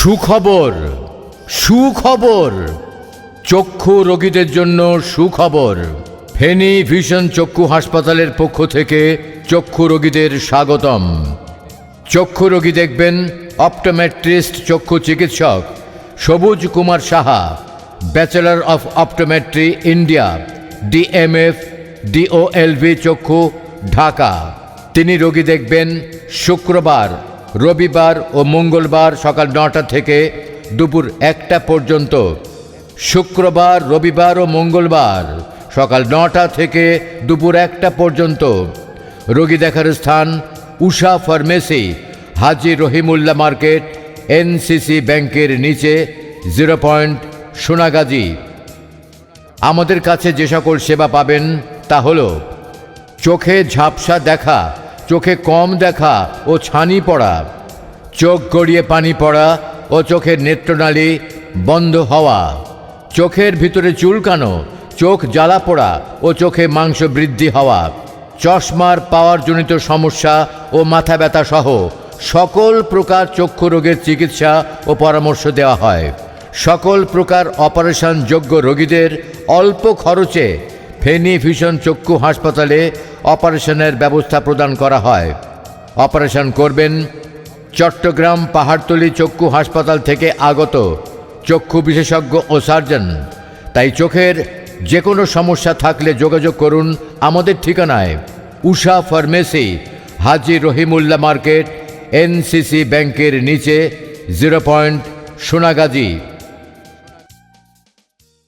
সুখবর সুখবর চক্ষু রোগীদের জন্য সুখবর। ফেনী ভিশন চক্ষু হাসপাতালের পক্ষ থেকে চক্ষু রোগীদের স্বাগতম। চক্ষু রোগী দেখবেন অপটোমেট্রিস্ট চক্ষু চিকিৎসক সবুজ Kumar Saha, bachelor of optometry India, DMF DOLV চক্ষু, ঢাকা। তিনি রোগী দেখবেন শুক্রবার, রবিবার ও মঙ্গলবার সকাল 9টা থেকে দুপুর 1টা পর্যন্ত। শুক্রবার, রবিবার ও মঙ্গলবার সকাল 9টা থেকে দুপুর 1টা পর্যন্ত। রোগী দেখার স্থান উষা ফার্মেসি, হাজী রহিমুল্লাহ মার্কেট, NCC ব্যাংকের নিচে, 0 পয়েন্ট, সোনাগাজী। আমাদের কাছে যে সকল সেবা পাবেন তা হল চোখে ঝাপসা দেখা, চোখে কম দেখা ও ছানি পড়া, চোখ গড়িয়ে পানি পড়া ও চোখের নেত্রনালী বন্ধ হওয়া, চোখের ভিতরে চুলকানো, চোখ জ্বালা পোড়া ও চোখে মাংস বৃদ্ধি হওয়া, চশমার পাওয়ারজনিত সমস্যা ও মাথা ব্যথা সহ সকল প্রকার চক্ষু রোগের চিকিৎসা ও পরামর্শ দেওয়া হয়। সকল প্রকার অপারেশন যোগ্য রোগীদের অল্প খরচে ফেনী ভিশন চক্ষু হাসপাতালে অপারেশনের ব্যবস্থা প্রদান করা হয়। অপারেশন করবেন চট্টগ্রাম পাহাড়তলী চক্ষু হাসপাতাল থেকে আগত চক্ষু বিশেষজ্ঞ ও সার্জন। তাই চোখের যে কোনো সমস্যা থাকলে যোগাযোগ করুন আমাদের ঠিকানায়, উষা ফার্মেসি, হাজী রহিমুল্লাহ মার্কেট, NCC ব্যাংকের নিচে, 0 পয়েন্ট, সোনাগাজী।